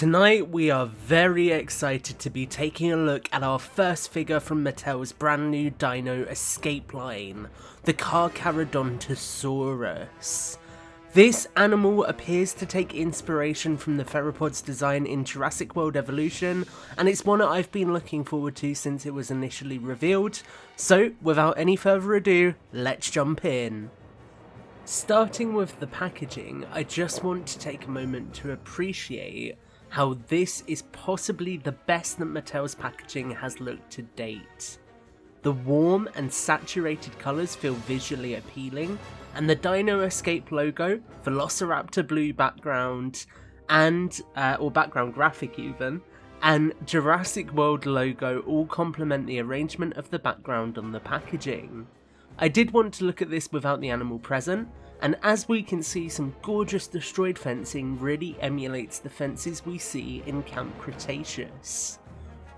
Tonight we are very excited to be taking a look at our first figure from Mattel's brand new Dino Escape line, the Carcharodontosaurus. This animal appears to take inspiration from the theropod's design in Jurassic World Evolution, and it's one that I've been looking forward to since it was initially revealed, so without any further ado, let's jump in. Starting with the packaging, I just want to take a moment to appreciate how this is possibly the best that Mattel's packaging has looked to date. The warm and saturated colours feel visually appealing, and the Dino Escape logo, Velociraptor blue background, and or background graphic even, and Jurassic World logo all complement the arrangement of the background on the packaging. I did want to look at this without the animal present, and as we can see, some gorgeous destroyed fencing really emulates the fences we see in Camp Cretaceous.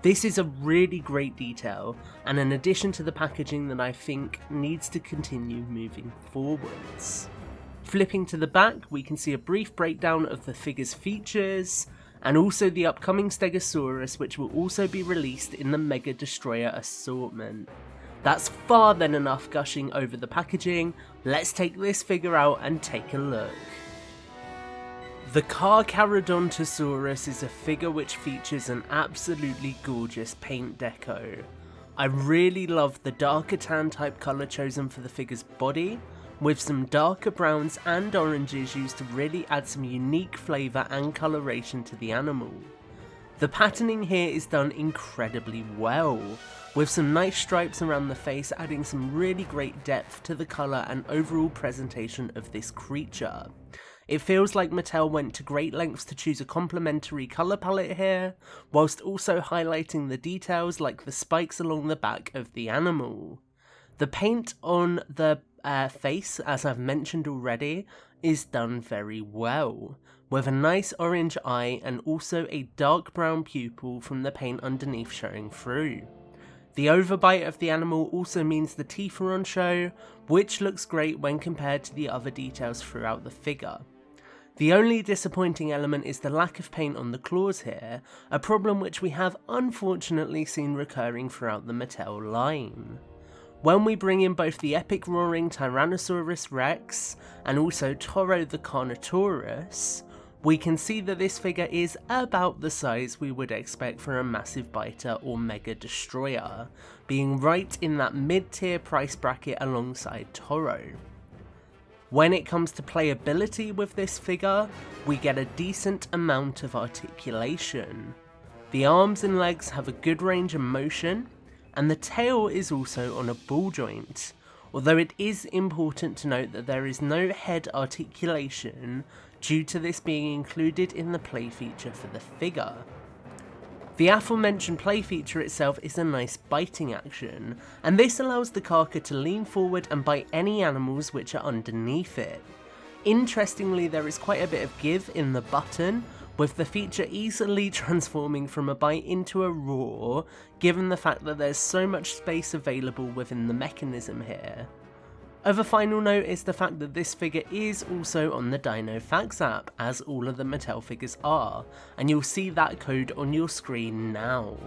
This is a really great detail, and an addition to the packaging that I think needs to continue moving forwards. Flipping to the back, we can see a brief breakdown of the figure's features, and also the upcoming Stegosaurus, which will also be released in the Mega Destroyer assortment. That's far than enough gushing over the packaging. Let's take this figure out and take a look. The Carcharodontosaurus is a figure which features an absolutely gorgeous paint deco. I really love the darker tan type colour chosen for the figure's body, with some darker browns and oranges used to really add some unique flavour and coloration to the animal. The patterning here is done incredibly well, with some nice stripes around the face adding some really great depth to the colour and overall presentation of this creature. It feels like Mattel went to great lengths to choose a complementary colour palette here, whilst also highlighting the details like the spikes along the back of the animal. The paint on the face, as I've mentioned already, is done very well, with a nice orange eye and also a dark brown pupil from the paint underneath showing through. The overbite of the animal also means the teeth are on show, which looks great when compared to the other details throughout the figure. The only disappointing element is the lack of paint on the claws here, a problem which we have unfortunately seen recurring throughout the Mattel line. When we bring in both the epic roaring Tyrannosaurus Rex and also Toro the Carnotaurus, we can see that this figure is about the size we would expect for a massive biter or mega destroyer, being right in that mid-tier price bracket alongside Toro. When it comes to playability with this figure, we get a decent amount of articulation. The arms and legs have a good range of motion, and the tail is also on a ball joint, although it is important to note that there is no head articulation due to this being included in the play feature for the figure. The aforementioned play feature itself is a nice biting action, and this allows the Carcha to lean forward and bite any animals which are underneath it. Interestingly, there is quite a bit of give in the button, with the feature easily transforming from a bite into a roar, given the fact that there's so much space available within the mechanism here. Of a final note is the fact that this figure is also on the Dino Facts app, as all of the Mattel figures are, and you'll see that code on your screen now.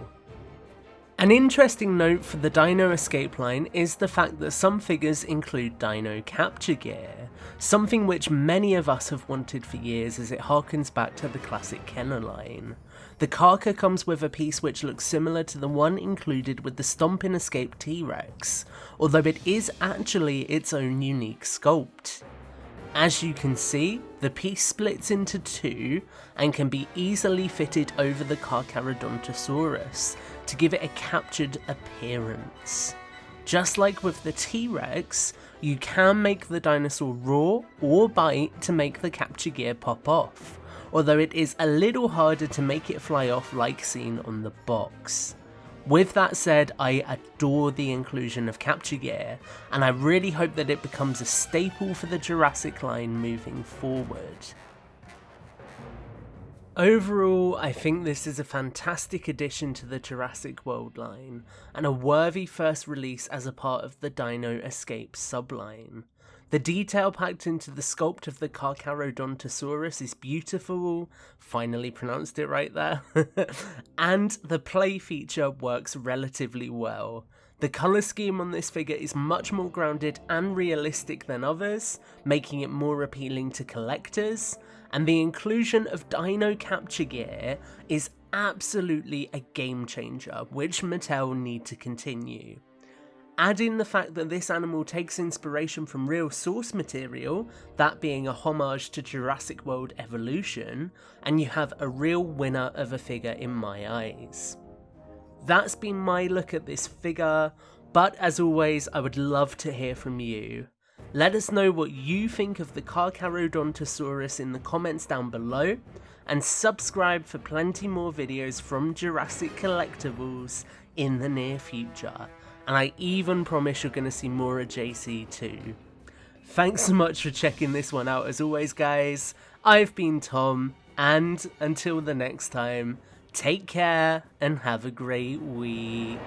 An interesting note for the Dino Escape line is the fact that some figures include Dino Capture Gear, something which many of us have wanted for years as it harkens back to the classic Kenner line. The Carcha comes with a piece which looks similar to the one included with the Stompin' Escape T-Rex, although it is actually its own unique sculpt. As you can see, the piece splits into two and can be easily fitted over the Carcharodontosaurus to give it a captured appearance. Just like with the T-Rex, you can make the dinosaur roar or bite to make the capture gear pop off, although it is a little harder to make it fly off like seen on the box. With that said, I adore the inclusion of capture gear, and I really hope that it becomes a staple for the Jurassic line moving forward. Overall, I think this is a fantastic addition to the Jurassic World line, and a worthy first release as a part of the Dino Escape subline. The detail packed into the sculpt of the Carcharodontosaurus is beautiful, finally pronounced it right there, and the play feature works relatively well. The colour scheme on this figure is much more grounded and realistic than others, making it more appealing to collectors, and the inclusion of dino capture gear is absolutely a game changer, which Mattel need to continue. Add in the fact that this animal takes inspiration from real source material, that being a homage to Jurassic World Evolution, and you have a real winner of a figure in my eyes. That's been my look at this figure, but as always, I would love to hear from you. Let us know what you think of the Carcharodontosaurus in the comments down below, and subscribe for plenty more videos from Jurassic Collectibles in the near future. And I even promise you're going to see more of JC too. Thanks so much for checking this one out as always, guys. I've been Tom, and until the next time, take care and have a great week.